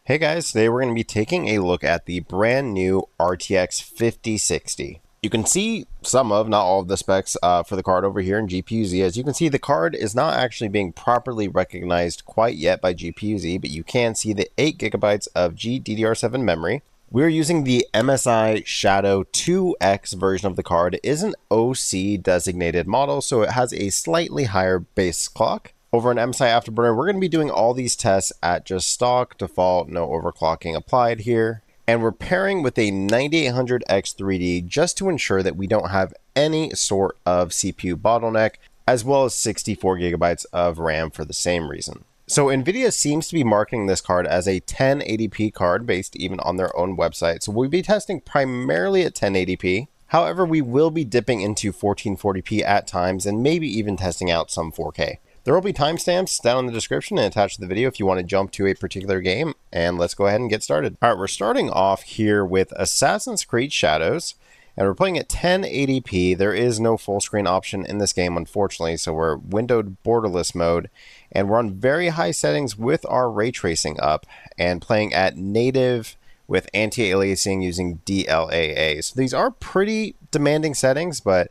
Hey guys, today we're going to be taking a look at the brand new RTX 5060. You can see some of, not all of the specs for the card over here in GPU-Z. As you can see, the card is not actually being properly recognized quite yet by GPU-Z, but you can see the 8GB of GDDR7 memory. We're using the MSI Shadow 2X version of the card. It is an OC designated model, so it has a slightly higher base clock. Over on MSI Afterburner, we're going to be doing all these tests at just stock, default, no overclocking applied here. And we're pairing with a 9800X3D just to ensure that we don't have any sort of CPU bottleneck, as well as 64GB of RAM for the same reason. So NVIDIA seems to be marketing this card as a 1080p card based even on their own website. So we'll be testing primarily at 1080p. However, we will be dipping into 1440p at times and maybe even testing out some 4K. There will be timestamps down in the description and attached to the video if you want to jump to a particular game, and let's go ahead and get started. All right, we're starting off here with Assassin's Creed Shadows, and we're playing at 1080p. There is no full screen option in this game, unfortunately, so we're windowed borderless mode, and we're on very high settings with our ray tracing up, and playing at native with anti-aliasing using DLAA. So these are pretty demanding settings, but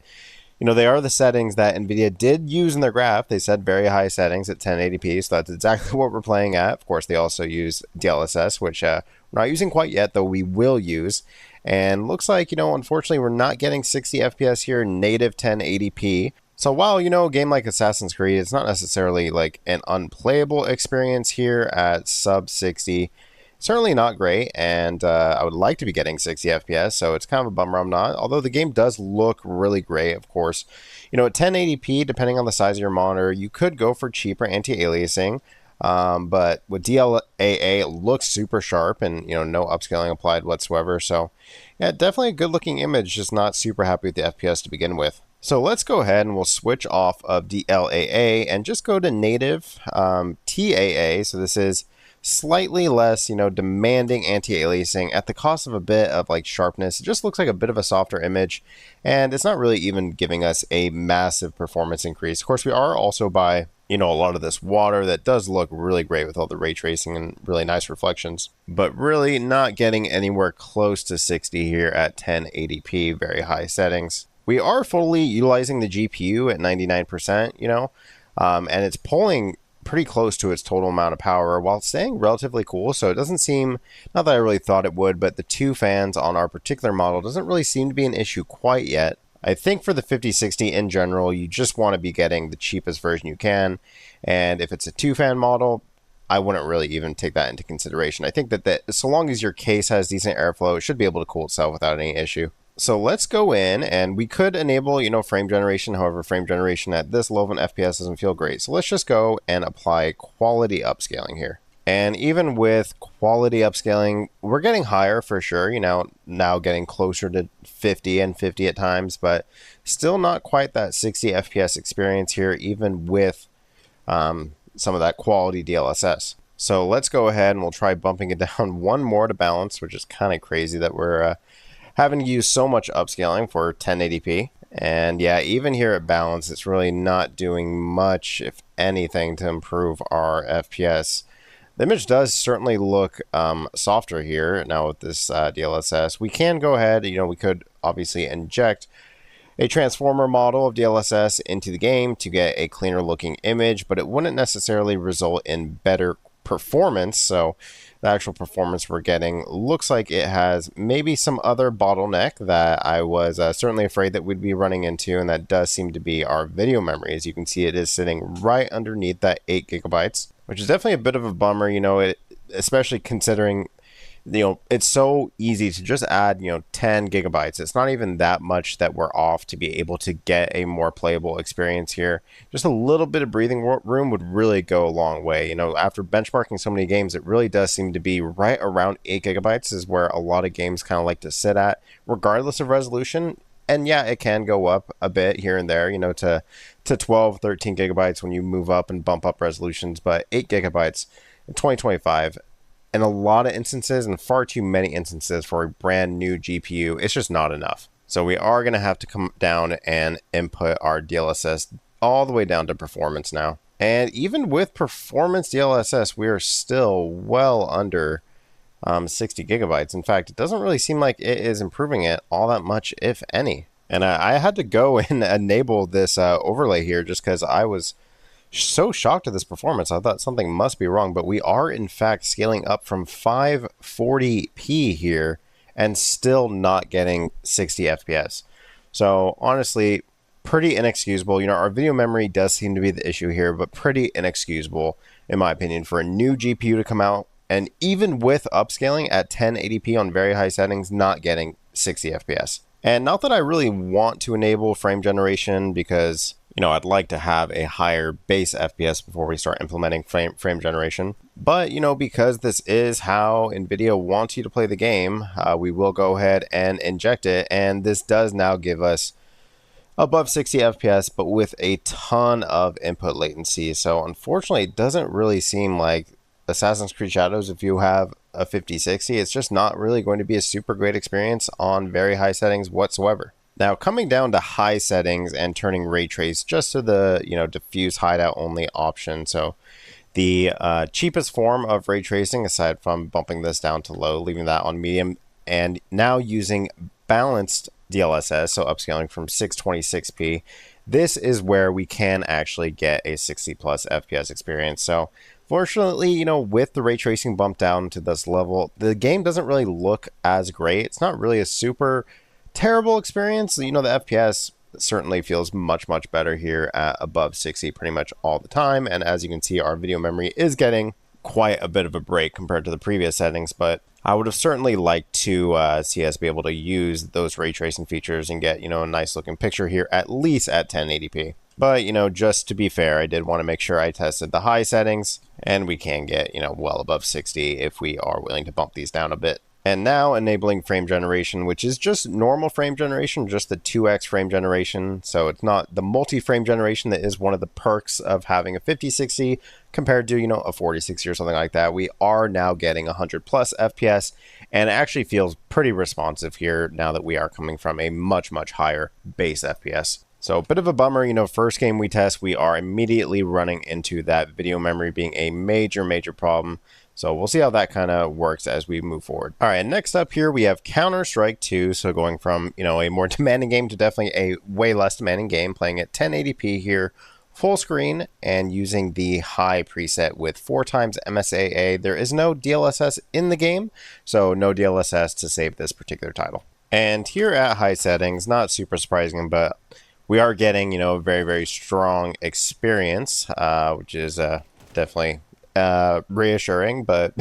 you know, they are the settings that NVIDIA did use in their graph. They said very high settings at 1080p, so that's exactly what we're playing at. Of course, they also use DLSS, which we're not using quite yet, though we will use. And looks like, you know, unfortunately, we're not getting 60 FPS here, native 1080p. So while, you know, a game like Assassin's Creed, it's not necessarily like an unplayable experience here at sub 60. Certainly not great, and I would like to be getting 60 FPS, so it's kind of a bummer I'm not, although the game does look really great, of course. You know, at 1080p, depending on the size of your monitor, you could go for cheaper anti-aliasing, but with DLAA, it looks super sharp, and, you know, no upscaling applied whatsoever, so yeah, definitely a good-looking image, just not super happy with the FPS to begin with. So let's go ahead and we'll switch off of DLAA and just go to native TAA, so this is slightly less, you know, demanding anti-aliasing at the cost of a bit of like sharpness. It just looks like a bit of a softer image, and it's not really even giving us a massive performance increase. Of course, we are also by, you know, a lot of this water that does look really great with all the ray tracing and really nice reflections, but really not getting anywhere close to 60 here at 1080p, very high settings. We are fully utilizing the GPU at 99%, you know, and it's pulling pretty close to its total amount of power while staying relatively cool. So it doesn't seem, not that I really thought it would, but the two fans on our particular model doesn't really seem to be an issue quite yet. I think for the 5060 in general, you just want to be getting the cheapest version you can. And if it's a two fan model, I wouldn't really even take that into consideration. I think that so long as your case has decent airflow, it should be able to cool itself without any issue. So let's go in, and we could enable, you know, frame generation. However, frame generation at this low of an FPS doesn't feel great. So let's just go and apply quality upscaling here. And even with quality upscaling, we're getting higher for sure, you know, now getting closer to 50 and 50 at times, but still not quite that 60 FPS experience here, even with some of that quality DLSS. So let's go ahead and we'll try bumping it down one more to balance, which is kind of crazy that we're having to use so much upscaling for 1080p. And yeah, even here at balance, it's really not doing much, if anything, to improve our FPS. The image does certainly look softer here now with this DLSS. We can go ahead, you know, we could obviously inject a transformer model of DLSS into the game to get a cleaner looking image, but it wouldn't necessarily result in better performance. So the actual performance we're getting looks like it has maybe some other bottleneck that I was certainly afraid that we'd be running into, and that does seem to be our video memory. As you can see, it is sitting right underneath that 8GB, which is definitely a bit of a bummer, you know, especially considering, you know, it's so easy to just add, you know, 10 gigabytes. It's not even that much that we're off to be able to get a more playable experience here. Just a little bit of breathing room would really go a long way. You know, after benchmarking so many games, it really does seem to be right around 8 gigabytes is where a lot of games kind of like to sit at, regardless of resolution. And yeah, it can go up a bit here and there, you know, to 12, 13 gigabytes when you move up and bump up resolutions, but 8 gigabytes in 2025, in a lot of instances, and far too many instances for a brand new GPU, it's just not enough. So we are going to have to come down and input our DLSS all the way down to performance now. And even with performance DLSS, we are still well under 60 gigabytes. In fact, it doesn't really seem like it is improving it all that much, if any. And I had to go and enable this overlay here just because I was so shocked at this performance. I thought something must be wrong, but we are in fact scaling up from 540p here and still not getting 60 FPS. So honestly, pretty inexcusable. You know, our video memory does seem to be the issue here, but pretty inexcusable in my opinion for a new GPU to come out and even with upscaling at 1080p on very high settings, not getting 60 FPS. And not that I really want to enable frame generation because, you know, I'd like to have a higher base FPS before we start implementing frame generation. But, you know, because this is how NVIDIA wants you to play the game, we will go ahead and inject it. And this does now give us above 60 FPS, but with a ton of input latency. So unfortunately, it doesn't really seem like Assassin's Creed Shadows, if you have a 5060, it's just not really going to be a super great experience on very high settings whatsoever. Now, coming down to high settings and turning ray trace just to the, you know, diffuse hideout only option. So the cheapest form of ray tracing, aside from bumping this down to low, leaving that on medium, and now using balanced DLSS, so upscaling from 626p, this is where we can actually get a 60 plus FPS experience. So fortunately, you know, with the ray tracing bumped down to this level, the game doesn't really look as great. It's not really a super terrible experience. You know, the FPS certainly feels much better here at above 60 pretty much all the time. And as you can see, our video memory is getting quite a bit of a break compared to the previous settings, but I would have certainly liked to see us be able to use those ray tracing features and get, you know, a nice looking picture here, at least at 1080p. But, you know, just to be fair, I did want to make sure I tested the high settings, and we can get, you know, well above 60 if we are willing to bump these down a bit. And now enabling frame generation, which is just normal frame generation, just the 2x frame generation. So it's not the multi-frame generation that is one of the perks of having a 5060 compared to, you know, a 4060 or something like that. We are now getting 100 plus FPS, and it actually feels pretty responsive here now that we are coming from a much higher base FPS. So a bit of a bummer, you know, first game we test, we are immediately running into that video memory being a major problem. So we'll see how that kind of works as we move forward. All right, next up here, we have Counter-Strike 2. So going from, you know, a more demanding game to definitely a way less demanding game, playing at 1080p here, full screen, and using the high preset with 4x MSAA. There is no DLSS in the game, so no DLSS to save this particular title. And here at high settings, not super surprising, but we are getting, you know, a very strong experience, which is definitely reassuring, but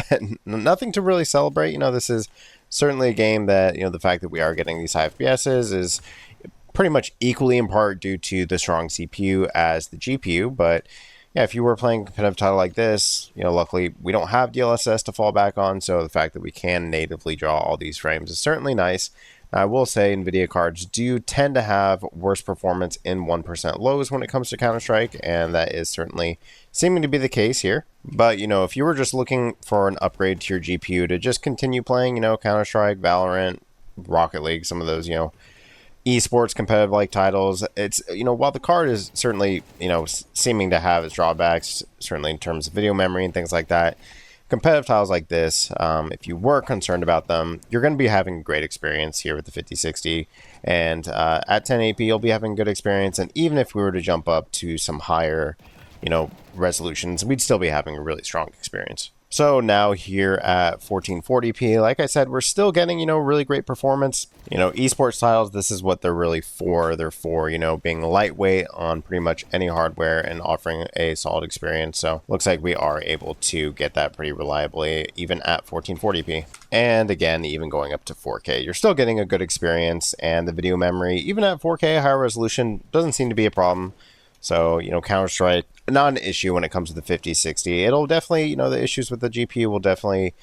nothing to really celebrate. You know, this is certainly a game that, you know, the fact that we are getting these high FPSs is pretty much equally in part due to the strong CPU as the GPU. But yeah, if you were playing a competitive title like this, you know, luckily we don't have DLSS to fall back on, so the fact that we can natively draw all these frames is certainly nice. I will say NVIDIA cards do tend to have worse performance in 1% lows when it comes to Counter-Strike, and that is certainly seeming to be the case here. But, you know, if you were just looking for an upgrade to your GPU to just continue playing, you know, Counter-Strike, Valorant, Rocket League, some of those, you know, esports competitive like titles, it's, you know, while the card is certainly, you know, seeming to have its drawbacks, certainly in terms of video memory and things like that, competitive titles like this, if you were concerned about them, you're going to be having a great experience here with the 5060, and at 1080p you'll be having a good experience. And even if we were to jump up to some higher, you know, resolutions, we'd still be having a really strong experience. So now here at 1440p, like I said, we're still getting, you know, really great performance. You know, esports titles, this is what they're really for. They're for, you know, being lightweight on pretty much any hardware and offering a solid experience. So looks like we are able to get that pretty reliably, even at 1440p. And again, even going up to 4K, you're still getting a good experience, and the video memory, even at 4K higher resolution, doesn't seem to be a problem. So, you know, Counter-Strike, not an issue when it comes to the 5060. It'll definitely, you know, the issues with the GPU will definitely,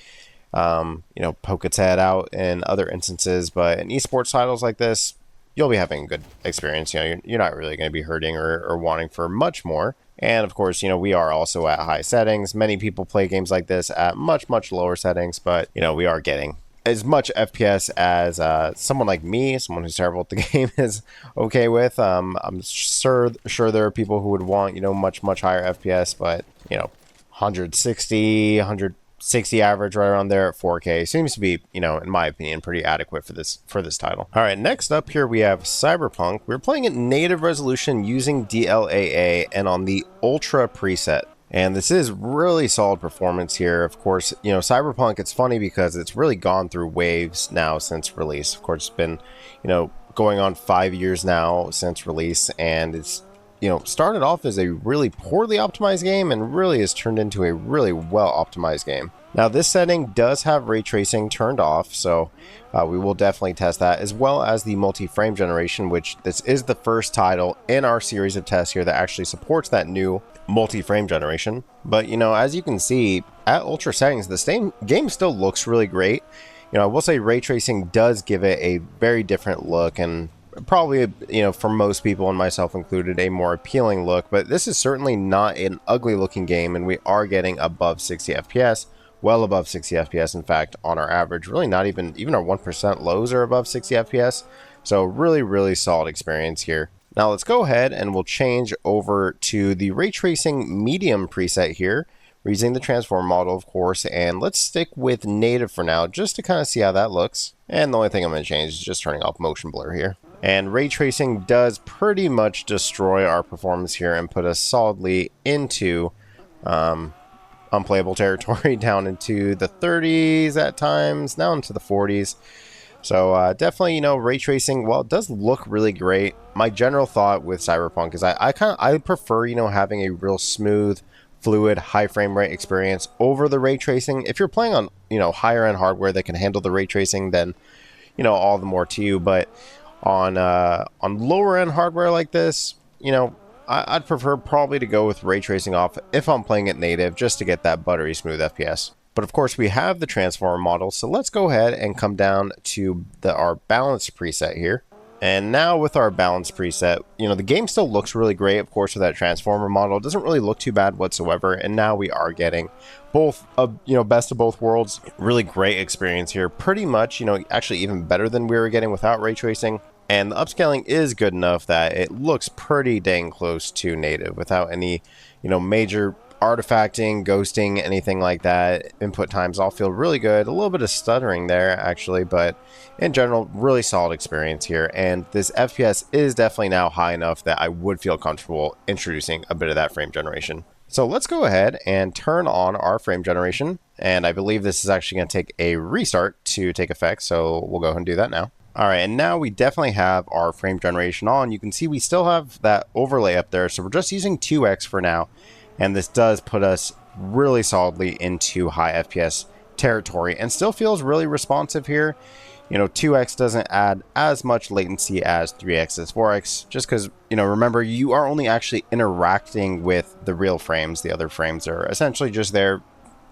you know, poke its head out in other instances. But in esports titles like this, you'll be having a good experience. You know, you're not really going to be hurting or wanting for much more. And of course, you know, we are also at high settings. Many people play games like this at much lower settings, but, you know, we are getting as much FPS as someone like me, someone who's terrible at the game, is okay with. I'm sure there are people who would want, you know, much higher FPS, but, you know, 160, 100 60 average right around there at 4K seems to be, you know, in my opinion, pretty adequate for this title. All right, next up here we have Cyberpunk. We're playing at native resolution using DLAA and on the Ultra preset. And this is really solid performance here. Of course, you know, Cyberpunk, it's funny because it's really gone through waves now since release. Of course, it's been, you know, going on 5 years now since release, and it's, you know, started off as a really poorly optimized game and really has turned into a really well optimized game. Now, this setting does have ray tracing turned off, so we will definitely test that, as well as the multi-frame generation, which this is the first title in our series of tests here that actually supports that new multi-frame generation. But, you know, as you can see, at ultra settings, the same game still looks really great. You know, I will say ray tracing does give it a very different look, and probably, you know, for most people and myself included, a more appealing look. But this is certainly not an ugly looking game, and we are getting above 60 FPS, well above 60 FPS in fact on our average. Really not even our 1% lows are above 60 FPS, so really solid experience here. Now let's go ahead and we'll change over to the ray tracing medium preset here. We're using the transform model, of course, and let's stick with native for now just to kind of see how that looks. And the only thing I'm going to change is just turning off motion blur here. And ray tracing does pretty much destroy our performance here and put us solidly into unplayable territory, down into the 30s at times, now into the 40s. So definitely, you know, ray tracing, while it does look really great, my general thought with Cyberpunk is I prefer, you know, having a real smooth, fluid, high frame rate experience over the ray tracing. If you're playing on, you know, higher end hardware that can handle the ray tracing, then, you know, all the more to you. But on lower end hardware like this, you know, I'd prefer probably to go with ray tracing off if I'm playing it native, just to get that buttery smooth FPS. But of course, we have the transformer model, so let's go ahead and come down to our balanced preset here. And now with our balanced preset, you know, the game still looks really great, of course, with that transformer model. It doesn't really look too bad whatsoever. And now we are getting both, you know, best of both worlds. Really great experience here. Pretty much, you know, actually even better than we were getting without ray tracing. And the upscaling is good enough that it looks pretty dang close to native without any, you know, major artifacting, ghosting, anything like that. Input times all feel really good. A little bit of stuttering there, actually, but in general, really solid experience here. And this FPS is definitely now high enough that I would feel comfortable introducing a bit of that frame generation. So let's go ahead and turn on our frame generation. And I believe this is actually going to take a restart to take effect. So we'll go ahead and do that now. All right, and now we definitely have our frame generation on. You can see we still have that overlay up there. So we're just using 2x for now. And this does put us really solidly into high FPS territory and still feels really responsive here. You know, 2x doesn't add as much latency as 3x as 4x, just because, you know, remember, you are only actually interacting with the real frames. The other frames are essentially just there,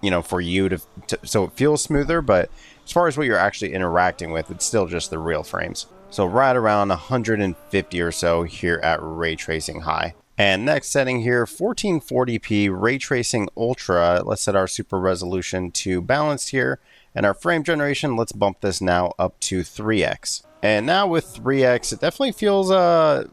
you know, for you to so it feels smoother, but as far as what you're actually interacting with, it's still just the real frames. So right around 150 or so here at ray tracing high. And next setting here, 1440p ray tracing ultra. Let's set our super resolution to balanced here. And our frame generation, let's bump this now up to 3x. And now with 3x, it definitely feels a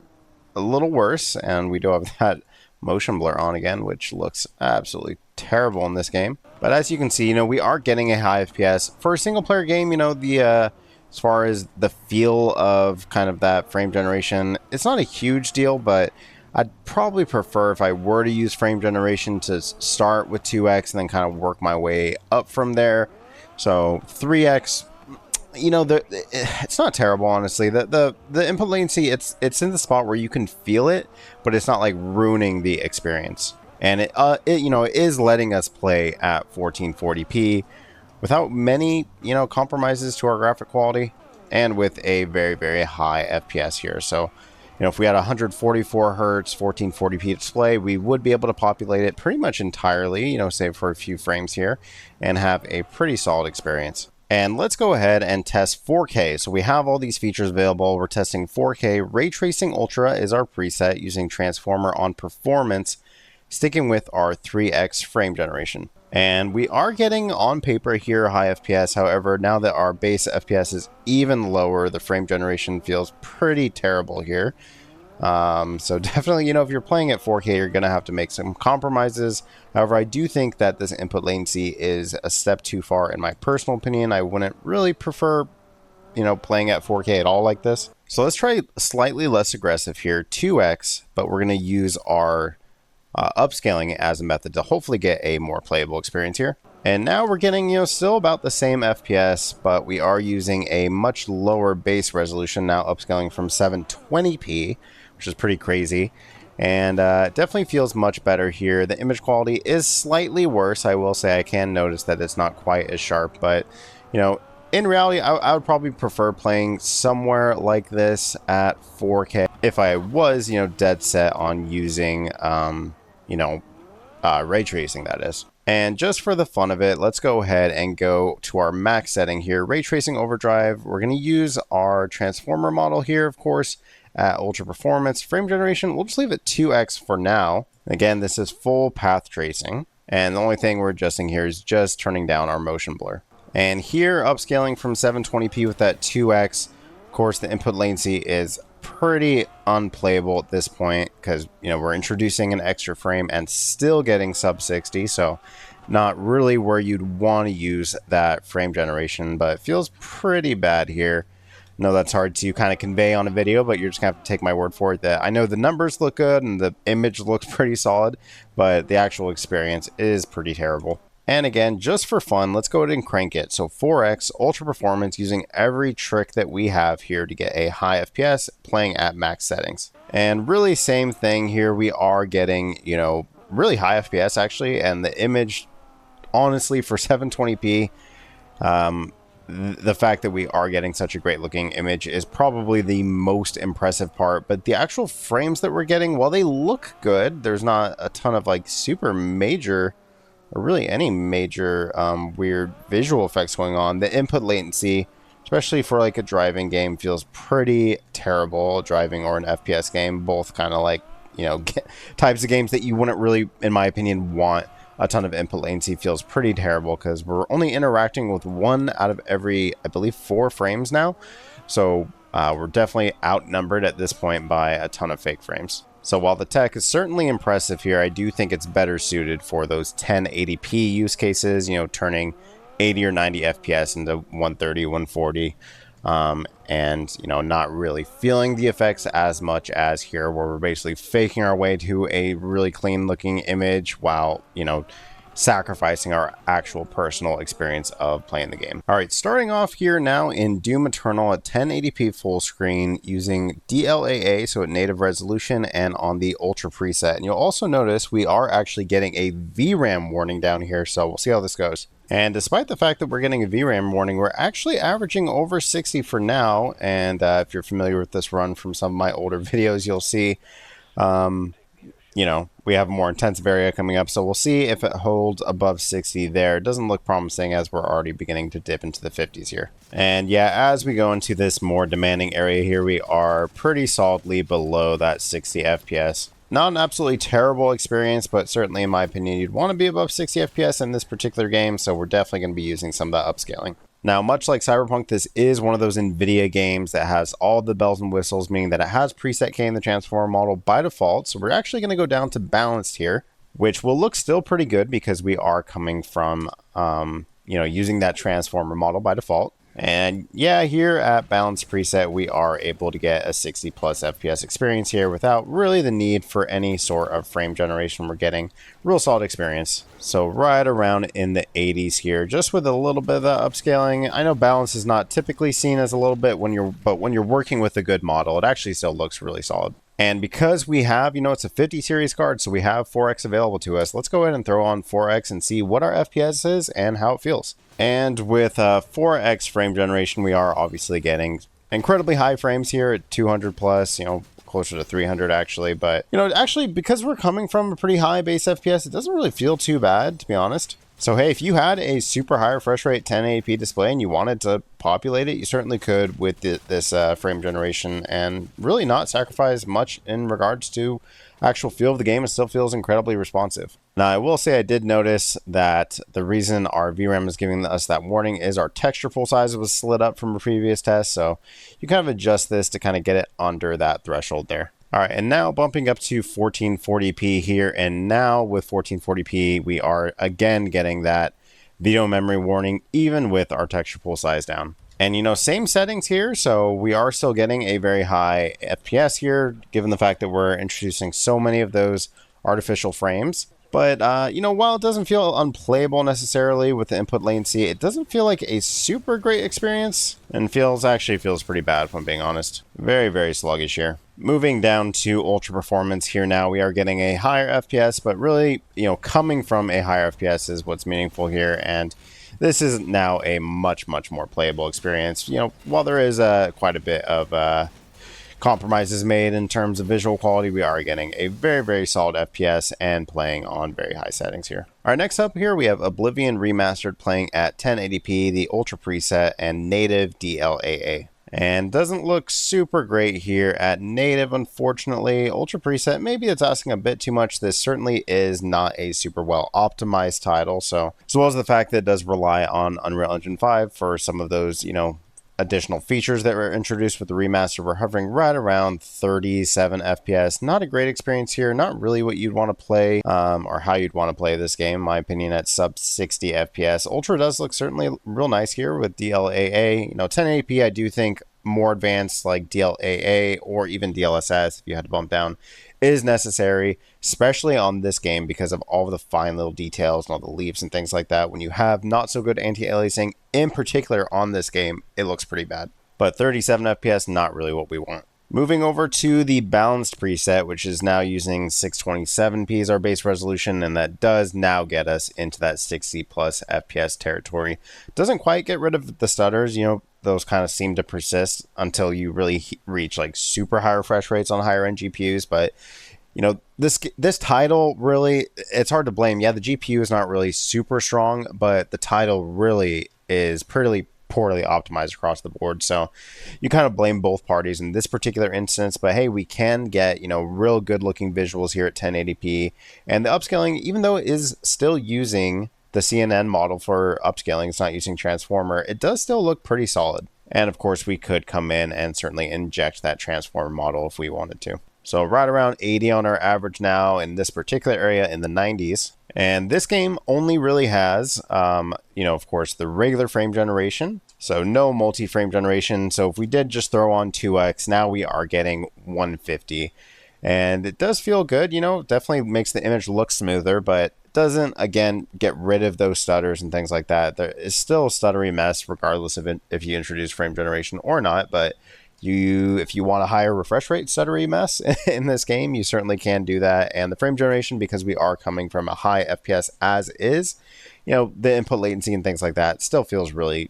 little worse. And we do have that motion blur on again, which looks absolutely terrible in this game. But as you can see, you know, we are getting a high FPS. For a single player game, you know, the as far as the feel of kind of that frame generation, it's not a huge deal, but I'd probably prefer, if I were to use frame generation, to start with 2x and then kind of work my way up from there. So 3x, you know, it's not terrible, honestly. The input latency, it's in the spot where you can feel it, but it's not like ruining the experience. And it you know, it is letting us play at 1440p without many, you know, compromises to our graphic quality, and with a very high FPS here. So, you know, if we had 144 hertz 1440p display, we would be able to populate it pretty much entirely, you know, save for a few frames here, and have a pretty solid experience. And let's go ahead and test 4K. So we have all these features available. We're testing 4K. Ray Tracing Ultra is our preset using Transformer on Performance, sticking with our 3x frame generation. And we are getting, on paper here, high FPS. However, now that our base FPS is even lower, the frame generation feels pretty terrible here. So definitely, if you're playing at 4K, you're going to have to make some compromises. However, I do think that this input latency is a step too far in my personal opinion. I wouldn't really prefer, playing at 4K at all like this. So let's try slightly less aggressive here, 2x, but we're going to use our upscaling as a method to hopefully get a more playable experience here. And now we're getting, still about the same FPS, but we are using a much lower base resolution, now upscaling from 720p, which is pretty crazy. And definitely feels much better here. The image quality is slightly worse. I will say I can notice that it's not quite as sharp, but, in reality, I would probably prefer playing somewhere like this at 4K if I was, dead set on using, ray tracing, that is. And just for the fun of it, let's go ahead and go to our max setting here, Ray Tracing Overdrive. We're going to use our transformer model here, of course, at ultra performance. Frame generation, we'll just leave it 2x for now. Again, this is full path tracing. And the only thing we're adjusting here is just turning down our motion blur. And here, upscaling from 720p with that 2x, of course, the input latency is pretty unplayable at this point because we're introducing an extra frame and still getting sub 60, so not really where you'd want to use that frame generation, but it feels pretty bad here. No, that's hard to kind of convey on a video, but you're just gonna have to take my word for it that I know the numbers look good and the image looks pretty solid, but the actual experience is pretty terrible. And again, just for fun, let's go ahead and crank it. So 4x ultra performance, using every trick that we have here to get a high FPS playing at max settings. And really same thing here. We are getting, really high FPS actually. And the image, honestly, for 720p, the fact that we are getting such a great looking image is probably the most impressive part. But the actual frames that we're getting, while they look good, there's not a ton of like super major or really any major weird visual effects going on. The input latency, especially for like a driving game, feels pretty terrible. Driving or an FPS game, both kind of like, types of games that you wouldn't really, in my opinion, want a ton of input latency, feels pretty terrible because we're only interacting with 1 out of every, I believe, 4 frames now. So we're definitely outnumbered at this point by a ton of fake frames. So while the tech is certainly impressive here, I do think it's better suited for those 1080p use cases, turning 80 or 90 FPS into 130, 140, and, not really feeling the effects as much as here, where we're basically faking our way to a really clean looking image while, sacrificing our actual personal experience of playing the game. All right, starting off here now in Doom Eternal at 1080p full screen using DLAA, so at native resolution, and on the Ultra preset. And you'll also notice we are actually getting a VRAM warning down here, so we'll see how this goes. And despite the fact that we're getting a VRAM warning, we're actually averaging over 60 for now. And if you're familiar with this run from some of my older videos, you'll see we have a more intensive area coming up, so we'll see if it holds above 60 there. It doesn't look promising as we're already beginning to dip into the 50s here. And yeah, as we go into this more demanding area here, we are pretty solidly below that 60 FPS. Not an absolutely terrible experience, but certainly in my opinion, you'd want to be above 60 FPS in this particular game, so we're definitely going to be using some of that upscaling. Now, much like Cyberpunk, this is one of those NVIDIA games that has all the bells and whistles, meaning that it has preset K in the transformer model by default. So we're actually going to go down to balanced here, which will look still pretty good because we are coming from, using that transformer model by default. And yeah, here at balanced preset, we are able to get a 60 plus FPS experience here without really the need for any sort of frame generation. We're getting real solid experience. So right around in the 80s here, just with a little bit of the upscaling. I know balance is not typically seen as a little bit when you're working with a good model, it actually still looks really solid. And because we have, it's a 50 series card, so we have 4X available to us, let's go ahead and throw on 4X and see what our FPS is and how it feels. And with 4X frame generation, we are obviously getting incredibly high frames here at 200 plus, closer to 300 actually. But, actually, because we're coming from a pretty high base FPS, it doesn't really feel too bad, to be honest. So hey, if you had a super high refresh rate 1080p display and you wanted to populate it, you certainly could with this frame generation and really not sacrifice much in regards to actual feel of the game. It still feels incredibly responsive. Now, I will say I did notice that the reason our VRAM is giving us that warning is our texture pool size was slid up from a previous test. So you kind of adjust this to kind of get it under that threshold there. All right, and now bumping up to 1440p here, and now with 1440p, we are again getting that video memory warning, even with our texture pool size down. And same settings here, so we are still getting a very high FPS here, given the fact that we're introducing so many of those artificial frames. But, while it doesn't feel unplayable necessarily with the input latency, it doesn't feel like a super great experience, and actually feels pretty bad, if I'm being honest. Very, very sluggish here. Moving down to ultra performance here now, we are getting a higher FPS, but really, coming from a higher FPS is what's meaningful here, and this is now a much, much more playable experience. While there is quite a bit of compromises made in terms of visual quality, we are getting a very, very solid FPS and playing on very high settings here. All right, next up here, we have Oblivion Remastered playing at 1080p, the Ultra preset, and native DLAA. And doesn't look super great here at native, unfortunately. Ultra preset, maybe it's asking a bit too much. This certainly is not a super well optimized title. So, as well as the fact that it does rely on Unreal Engine 5 for some of those, additional features that were introduced with the remaster, we're hovering right around 37 FPS. Not a great experience here. Not really what you'd want to play or how you'd want to play this game, in my opinion, at sub 60 FPS. Ultra does look certainly real nice here with DLAA. 1080p, I do think more advanced like DLAA or even DLSS, if you had to bump down, is necessary, especially on this game because of all of the fine little details and all the leaves and things like that. When you have not so good anti-aliasing, in particular on this game, it looks pretty bad. But 37 FPS, not really what we want. Moving over to the balanced preset, which is now using 627p as our base resolution, and that does now get us into that 60 plus FPS territory. Doesn't quite get rid of the stutters, those kind of seem to persist until you really reach like super high refresh rates on higher end GPUs. But this title really, it's hard to blame. Yeah, the GPU is not really super strong, but the title really is pretty poorly optimized across the board. So you kind of blame both parties in this particular instance. But hey, we can get real good looking visuals here at 1080p, and the upscaling, even though it is still using the CNN model for upscaling, it's not using transformer, it does still look pretty solid. And of course, we could come in and certainly inject that transformer model if we wanted to. So right around 80 on our average now in this particular area, in the 90s. And this game only really has, of course, the regular frame generation. So no multi-frame generation. So if we did just throw on 2x, now we are getting 150. And it does feel good, definitely makes the image look smoother, but doesn't, again, get rid of those stutters and things like that. There is still a stuttery mess regardless of if you introduce frame generation or not, but if you want a higher refresh rate stuttery mess in this game, you certainly can do that. And the frame generation, because we are coming from a high FPS as is, the input latency and things like that still feels really,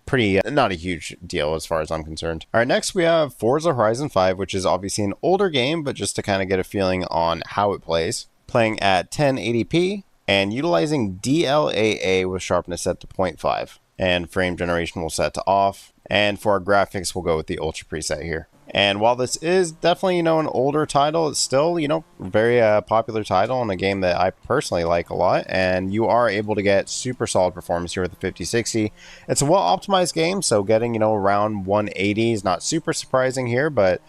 pretty, not a huge deal as far as I'm concerned. All right, next we have Forza Horizon 5, which is obviously an older game, but just to kind of get a feeling on how it plays. Playing at 1080p and utilizing DLAA with sharpness set to 0.5, and frame generation will set to off. And for our graphics, we'll go with the Ultra preset here. And while this is definitely, an older title, it's still, very popular title and a game that I personally like a lot. And you are able to get super solid performance here with the 5060. It's a well-optimized game, so getting, around 180 is not super surprising here, but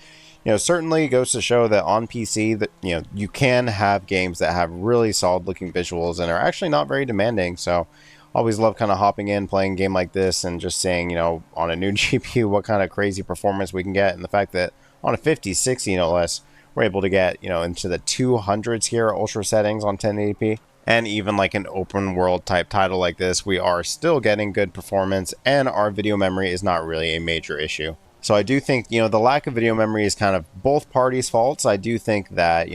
certainly goes to show that on PC that, you can have games that have really solid looking visuals and are actually not very demanding. So always love kind of hopping in, playing a game like this and just saying, on a new GPU, what kind of crazy performance we can get. And the fact that on a 5060, no less, we're able to get, into the 200s here, ultra settings on 1080p. And even like an open world type title like this, we are still getting good performance and our video memory is not really a major issue. So I do think, the lack of video memory is kind of both parties' faults. I do think that,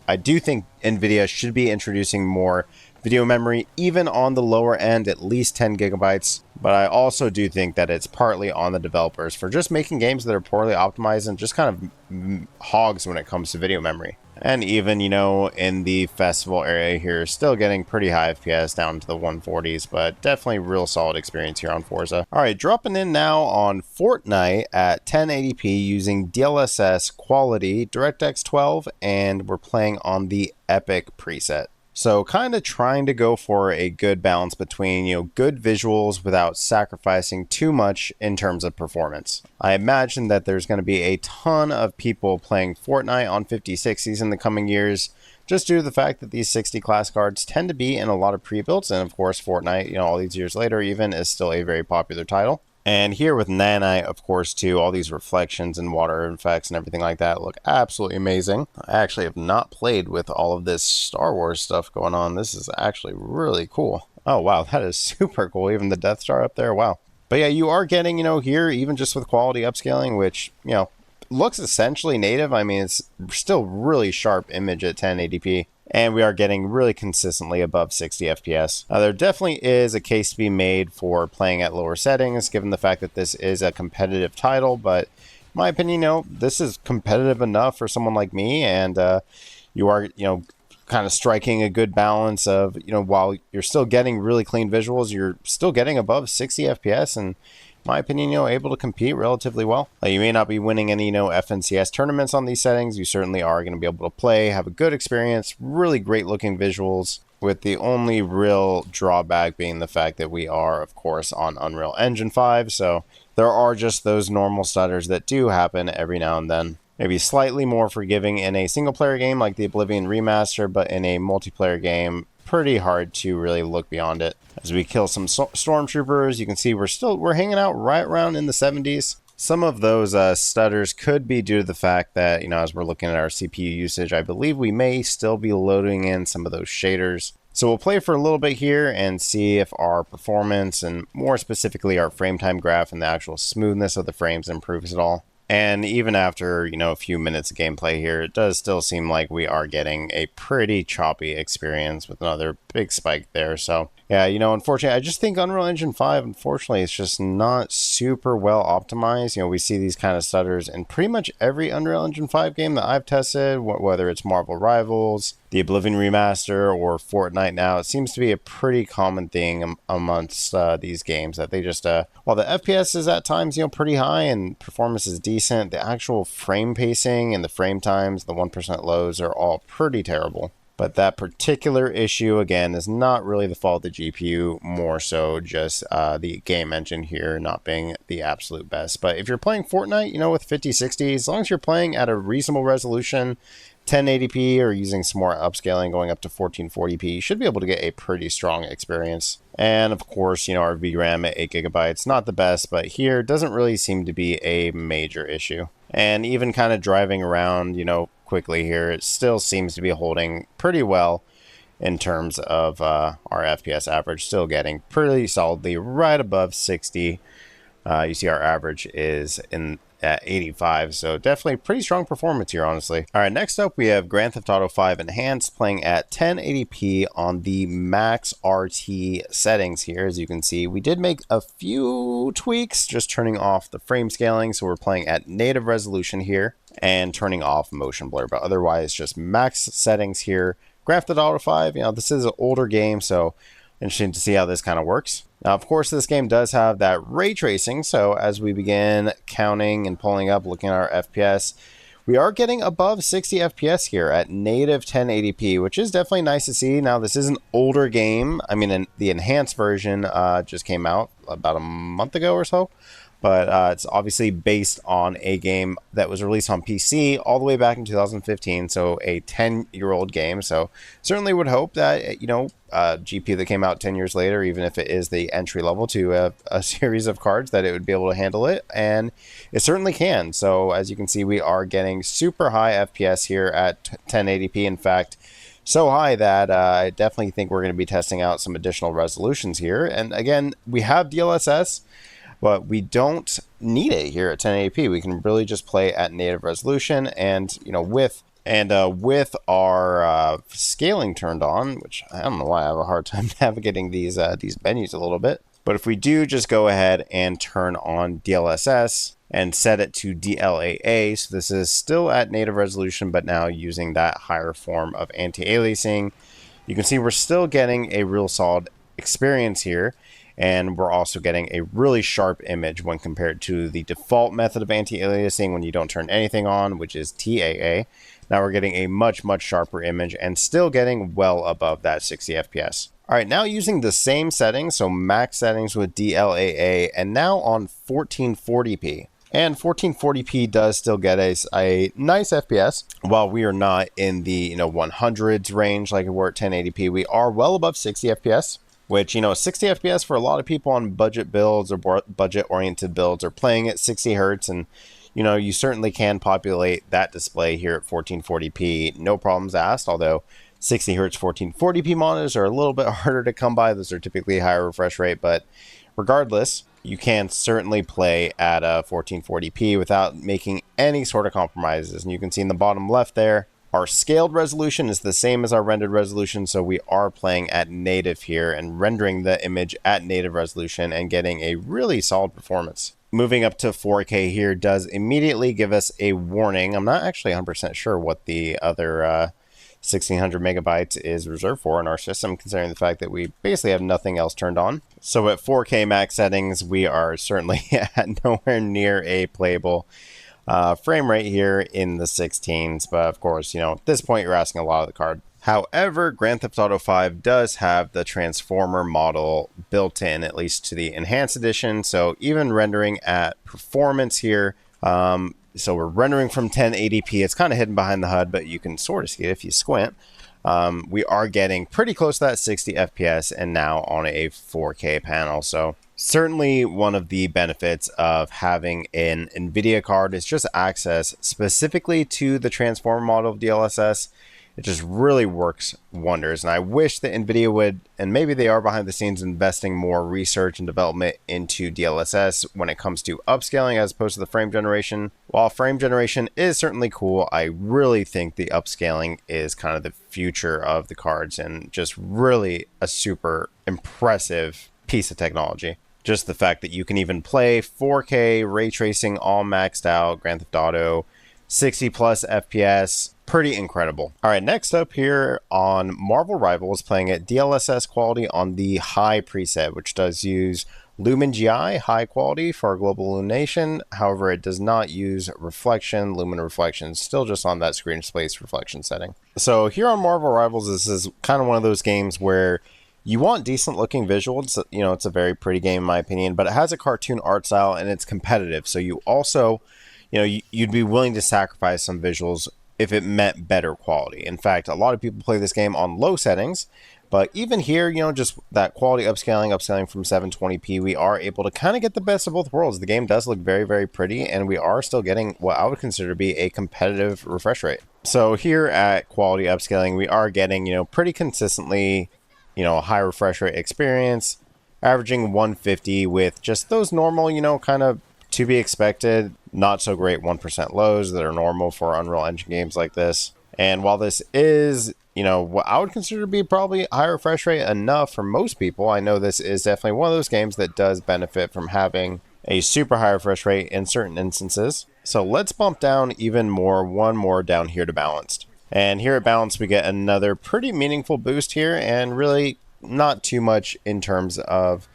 I do think NVIDIA should be introducing more video memory, even on the lower end, at least 10 gigabytes. But I also do think that it's partly on the developers for just making games that are poorly optimized and just kind of hogs when it comes to video memory. And even, in the festival area here, still getting pretty high FPS down to the 140s, but definitely real solid experience here on Forza. All right, dropping in now on Fortnite at 1080p using DLSS quality, DirectX 12, and we're playing on the Epic preset. So kind of trying to go for a good balance between, good visuals without sacrificing too much in terms of performance. I imagine that there's going to be a ton of people playing Fortnite on 5060s in the coming years, just due to the fact that these 60 class cards tend to be in a lot of pre-builds, and of course Fortnite, all these years later even, is still a very popular title. And here with Nanite, of course, too, all these reflections and water effects and everything like that look absolutely amazing. I actually have not played with all of this Star Wars stuff going on. This is actually really cool. Oh, wow, that is super cool. Even the Death Star up there, wow. But yeah, you are getting, here, even just with quality upscaling, which, looks essentially native. I mean, it's still really sharp image at 1080p. And we are getting really consistently above 60 FPS. There definitely is a case to be made for playing at lower settings, given the fact that this is a competitive title, but in my opinion, this is competitive enough for someone like me, and you are, kind of striking a good balance of, while you're still getting really clean visuals, you're still getting above 60 FPS, and in my opinion, able to compete relatively well. You may not be winning any, FNCS tournaments on these settings. You certainly are going to be able to play, have a good experience, really great looking visuals, with the only real drawback being the fact that we are, of course, on Unreal Engine 5. So there are just those normal stutters that do happen every now and then. Maybe slightly more forgiving in a single player game like the Oblivion Remaster, but in a multiplayer game, pretty hard to really look beyond it. As we kill some stormtroopers, you can see we're hanging out right around in the 70s. Some of those stutters could be due to the fact that, as we're looking at our CPU usage, I believe we may still be loading in some of those shaders. So we'll play for a little bit here and see if our performance, and more specifically our frame time graph and the actual smoothness of the frames, improves at all. And even after, a few minutes of gameplay here, it does still seem like we are getting a pretty choppy experience with another big spike there. So yeah, unfortunately, I just think Unreal Engine 5, unfortunately, it's just not super well optimized. We see these kind of stutters in pretty much every Unreal Engine 5 game that I've tested, whether it's Marvel Rivals, the Oblivion Remaster, or Fortnite now. It seems to be a pretty common thing amongst these games that they just, while the FPS is at times, pretty high and performance is decent, the actual frame pacing and the frame times, the 1% lows, are all pretty terrible. But that particular issue, again, is not really the fault of the GPU, more so just the game engine here not being the absolute best. But if you're playing Fortnite, with 5060, as long as you're playing at a reasonable resolution, 1080p, or using some more upscaling going up to 1440p, you should be able to get a pretty strong experience. And of course, our VRAM at 8GB, not the best, but here doesn't really seem to be a major issue. And even kind of driving around, quickly here, it still seems to be holding pretty well in terms of our FPS average, still getting pretty solidly right above 60. You see our average is at 85, so definitely pretty strong performance here, honestly. All right, next up we have Grand Theft Auto 5 Enhanced playing at 1080p on the max RT settings here. As you can see, we did make a few tweaks, just turning off the frame scaling, so we're playing at native resolution here, and turning off motion blur, but otherwise just max settings here. Grand Theft Auto 5, this is an older game, so interesting to see how this kind of works. Now, of course, this game does have that ray tracing, so as we begin counting and pulling up, looking at our FPS, we are getting above 60 FPS here at native 1080p, which is definitely nice to see. Now, this is an older game. I mean, the enhanced version just came out about a month ago or so. But it's obviously based on a game that was released on PC all the way back in 2015, so a 10-year-old game. So certainly would hope that, GPU that came out 10 years later, even if it is the entry level to a series of cards, that it would be able to handle it. And it certainly can. So as you can see, we are getting super high FPS here at 1080p. In fact, so high that I definitely think we're going to be testing out some additional resolutions here. And again, we have DLSS, but we don't need it here at 1080p. We can really just play at native resolution, and with our scaling turned on, which I don't know why I have a hard time navigating these menus a little bit. But if we do just go ahead and turn on DLSS and set it to DLAA, so this is still at native resolution, but now using that higher form of anti-aliasing, you can see we're still getting a real solid experience here. And we're also getting a really sharp image when compared to the default method of anti-aliasing when you don't turn anything on, which is TAA. Now we're getting a much sharper image and still getting well above that 60 FPS. All right, now using the same settings, so max settings with DLAA, and now on 1440p. And 1440p does still get us a nice FPS. While we are not in the 100s range like we're at 1080p, we are well above 60 FPS. Which, 60 FPS for a lot of people on budget builds or budget-oriented builds are playing at 60 hertz, and you certainly can populate that display here at 1440p, no problems asked, although 60 hertz 1440p monitors are a little bit harder to come by. Those are typically higher refresh rate, but regardless, you can certainly play at a 1440p without making any sort of compromises. And you can see in the bottom left there, our scaled resolution is the same as our rendered resolution, so we are playing at native here and rendering the image at native resolution and getting a really solid performance. Moving up to 4K here does immediately give us a warning. I'm not actually 100% sure what the other 1600 megabytes is reserved for in our system, considering the fact that we basically have nothing else turned on. So at 4K max settings, we are certainly at nowhere near a playable frame rate here in the 16s, but of course, at this point you're asking a lot of the card. However, Grand Theft Auto 5 does have the transformer model built in, at least to the enhanced edition, so even rendering at performance here, so we're rendering from 1080p, it's kind of hidden behind the HUD, but you can sort of see it if you squint. We are getting pretty close to that 60 FPS and now on a 4K panel, so certainly one of the benefits of having an NVIDIA card is just access specifically to the transformer model of DLSS. It just really works wonders, and I wish that NVIDIA would, and maybe they are behind the scenes investing more research and development into DLSS when it comes to upscaling as opposed to the frame generation. While frame generation is certainly cool, I really think the upscaling is kind of the future of the cards and just really a super impressive piece of technology. Just the fact that you can even play 4K ray tracing all maxed out, Grand Theft Auto, 60 plus FPS, pretty incredible. All right, next up here on Marvel Rivals, playing at DLSS quality on the high preset, which does use Lumen GI high quality for global illumination. However, it does not use reflection. Lumen reflection, still just on that screen space reflection setting. So here on Marvel Rivals, this is kind of one of those games where you want decent looking visuals. It's a very pretty game in my opinion, but it has a cartoon art style and it's competitive. So you also, you'd be willing to sacrifice some visuals if it meant better quality. In fact, a lot of people play this game on low settings, but even here, just that quality upscaling from 720p, we are able to kind of get the best of both worlds. The game does look very, very pretty, and we are still getting what I would consider to be a competitive refresh rate. So here at quality upscaling, we are getting, pretty consistently, a high refresh rate experience, averaging 150 with just those normal, kind of to be expected, not so great 1% lows that are normal for Unreal Engine games like this. And while this is, what I would consider to be probably high refresh rate enough for most people, I know this is definitely one of those games that does benefit from having a super high refresh rate in certain instances. So let's bump down even more, one more down here to balanced. And here at balanced, we get another pretty meaningful boost here, and really not too much in terms of,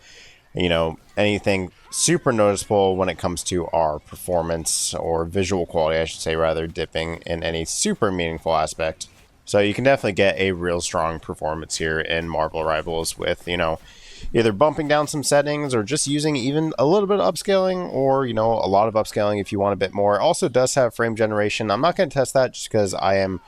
anything super noticeable when it comes to our performance or visual quality, I should say, rather, dipping in any super meaningful aspect. So you can definitely get a real strong performance here in Marvel Rivals with, either bumping down some settings or just using even a little bit of upscaling or, a lot of upscaling if you want a bit more. It also does have frame generation. I'm not going to test that just because I am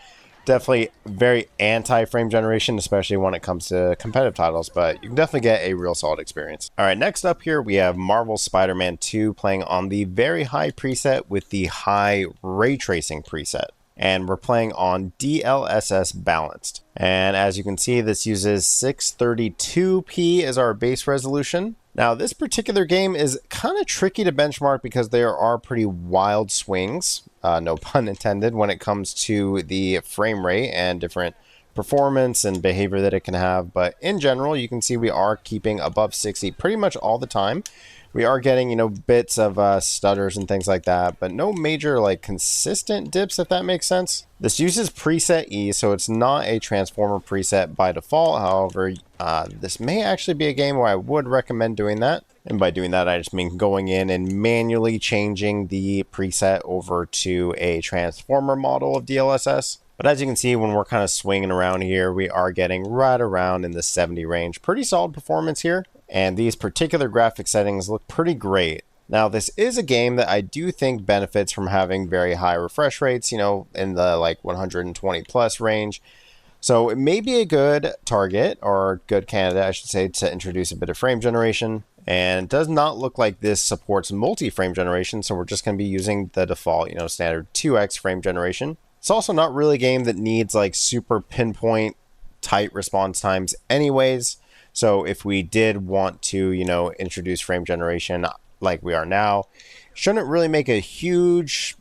definitely very anti-frame generation, especially when it comes to competitive titles, but you can definitely get a real solid experience. All right, next up here, we have Marvel Spider-Man 2 playing on the very high preset with the high ray tracing preset. And we're playing on DLSS balanced. And as you can see, this uses 632p as our base resolution. Now, this particular game is kind of tricky to benchmark because there are pretty wild swings, no pun intended, when it comes to the frame rate and different performance and behavior that it can have. But in general, you can see we are keeping above 60 pretty much all the time, We are getting, bits of stutters and things like that, but no major, like, consistent dips, if that makes sense. This uses preset E, so it's not a transformer preset by default. However, this may actually be a game where I would recommend doing that. And by doing that, I just mean going in and manually changing the preset over to a transformer model of DLSS. But as you can see, when we're kind of swinging around here, we are getting right around in the 70 range. Pretty solid performance here. And these particular graphic settings look pretty great. Now, this is a game that I do think benefits from having very high refresh rates, in the like 120 plus range. So it may be a good target, or good candidate, I should say, to introduce a bit of frame generation. And it does not look like this supports multi-frame generation, so we're just going to be using the default, standard 2x frame generation. It's also not really a game that needs like super pinpoint tight response times anyways. So if we did want to, introduce frame generation like we are now, shouldn't really make a huge,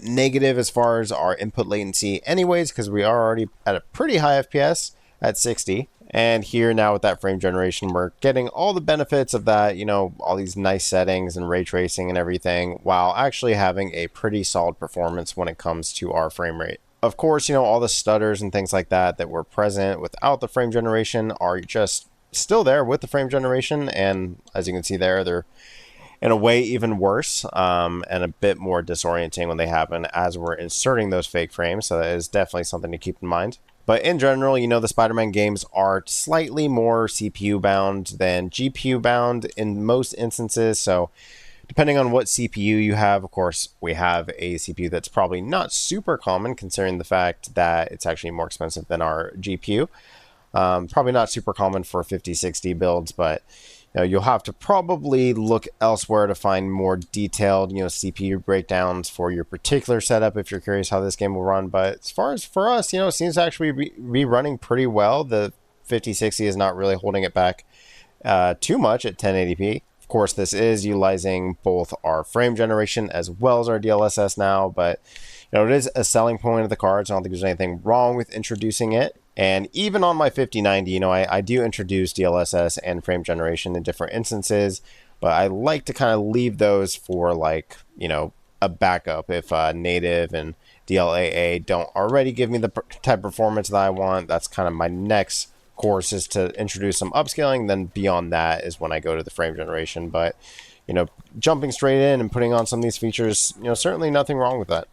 negative as far as our input latency anyways, because we are already at a pretty high FPS at 60. And here now with that frame generation, we're getting all the benefits of that, all these nice settings and ray tracing and everything, while actually having a pretty solid performance when it comes to our frame rate. Of course, all the stutters and things like that were present without the frame generation are just still there with the frame generation. And as you can see there, they're in a way even worse and a bit more disorienting when they happen as we're inserting those fake frames. So that is definitely something to keep in mind. But in general, the Spider-Man games are slightly more CPU bound than GPU bound in most instances. So depending on what CPU you have, of course, we have a CPU that's probably not super common considering the fact that it's actually more expensive than our GPU. Probably not super common for 5060 builds, but you'll have to probably look elsewhere to find more detailed, CPU breakdowns for your particular setup if you're curious how this game will run. But as far as for us, it seems to actually be running pretty well. The 5060 is not really holding it back too much at 1080p. Of course, this is utilizing both our frame generation as well as our DLSS now, but it is a selling point of the cards. I don't think there's anything wrong with introducing it. And even on my 5090, I do introduce DLSS and frame generation in different instances, but I like to kind of leave those for like, a backup if native and DLAA don't already give me the type of performance that I want. That's kind of my next course, is to introduce some upscaling. Then beyond that is when I go to the frame generation. But, jumping straight in and putting on some of these features, certainly nothing wrong with that.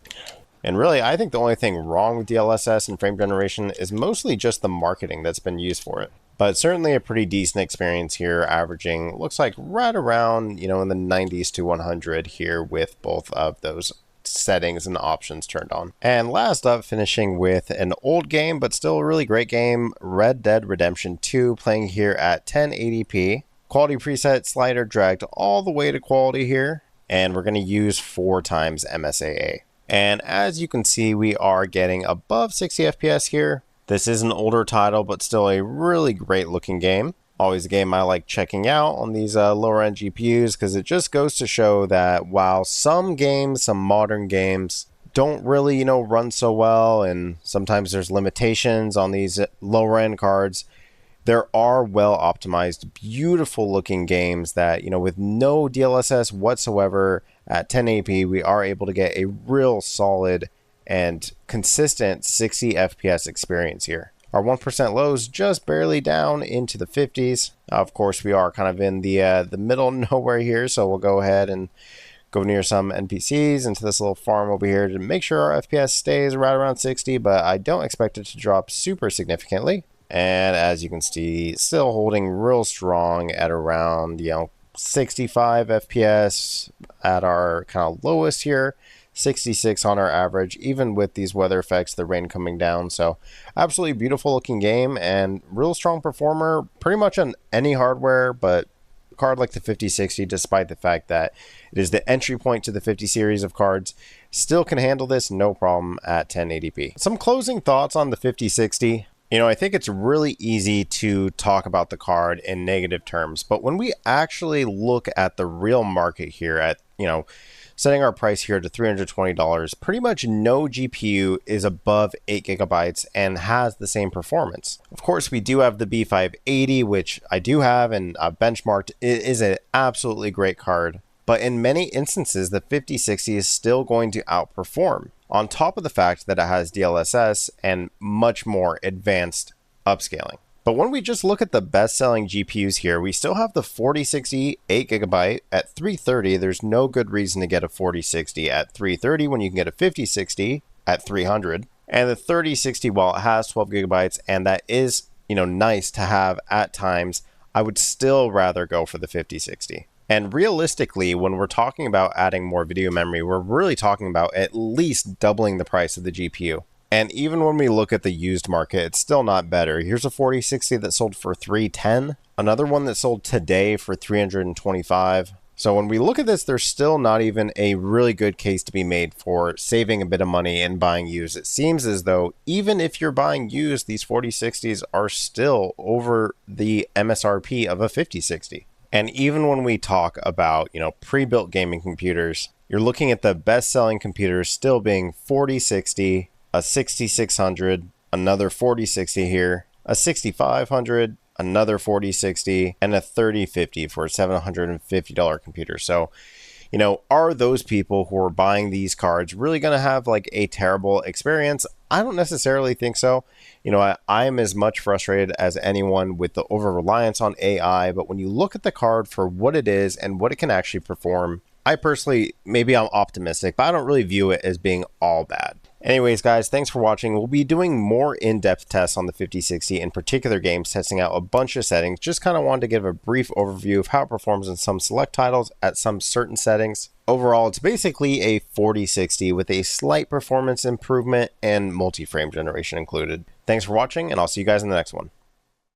And really, I think the only thing wrong with DLSS and frame generation is mostly just the marketing that's been used for it. But certainly a pretty decent experience here, averaging, looks like right around, in the 90s to 100 here with both of those settings and options turned on. And last up, finishing with an old game, but still a really great game, Red Dead Redemption 2, playing here at 1080p. Quality preset slider dragged all the way to quality here, and we're going to use 4 times MSAA. And as you can see, we are getting above 60 FPS here. This is an older title, but still a really great looking game. Always a game I like checking out on these lower end GPUs, because it just goes to show that while some games, some modern games, don't really, run so well, and sometimes there's limitations on these lower end cards, there are well optimized, beautiful looking games that, with no DLSS whatsoever at 1080p, we are able to get a real solid and consistent 60 FPS experience here. Our 1% lows just barely down into the 50s. Of course, we are kind of in the middle of nowhere here, so we'll go ahead and go near some NPCs into this little farm over here to make sure our FPS stays right around 60, but I don't expect it to drop super significantly. And as you can see, still holding real strong at around, 65 FPS at our kind of lowest here, 66 on our average, even with these weather effects, the rain coming down. So absolutely beautiful looking game and real strong performer pretty much on any hardware, but a card like the 5060, despite the fact that it is the entry point to the 50 series of cards, still can handle this no problem at 1080p. Some closing thoughts on the 5060. I think it's really easy to talk about the card in negative terms, but when we actually look at the real market here at setting our price here to $320, pretty much no GPU is above 8 gigabytes and has the same performance. Of course, we do have the B580, which I do have and I've benchmarked. It is an absolutely great card, but in many instances, the 5060 is still going to outperform, on top of the fact that it has DLSS and much more advanced upscaling. But when we just look at the best-selling GPUs here, we still have the 4060 8GB at $330. There's no good reason to get a 4060 at $330 when you can get a 5060 at $300. And the 3060, while it has 12GB, and that is, nice to have at times, I would still rather go for the 5060. And realistically, when we're talking about adding more video memory, we're really talking about at least doubling the price of the GPU. And even when we look at the used market, it's still not better. Here's a 4060 that sold for $310, another one that sold today for $325. So when we look at this, there's still not even a really good case to be made for saving a bit of money and buying used. It seems as though even if you're buying used, these 4060s are still over the MSRP of a 5060. And even when we talk about, pre-built gaming computers, you're looking at the best-selling computers still being 4060, a 6600, another 4060 here, a 6500, another 4060, and a 3050 for a $750 computer. So, are those people who are buying these cards really going to have like a terrible experience? I don't necessarily think so. I am as much frustrated as anyone with the over-reliance on AI, but when you look at the card for what it is and what it can actually perform, I personally, maybe I'm optimistic, but I don't really view it as being all bad. Anyways, guys, thanks for watching. We'll be doing more in-depth tests on the 5060 in particular games, testing out a bunch of settings. Just kind of wanted to give a brief overview of how it performs in some select titles at some certain settings. Overall, it's basically a 4060 with a slight performance improvement and multi-frame generation included. Thanks for watching, and I'll see you guys in the next one.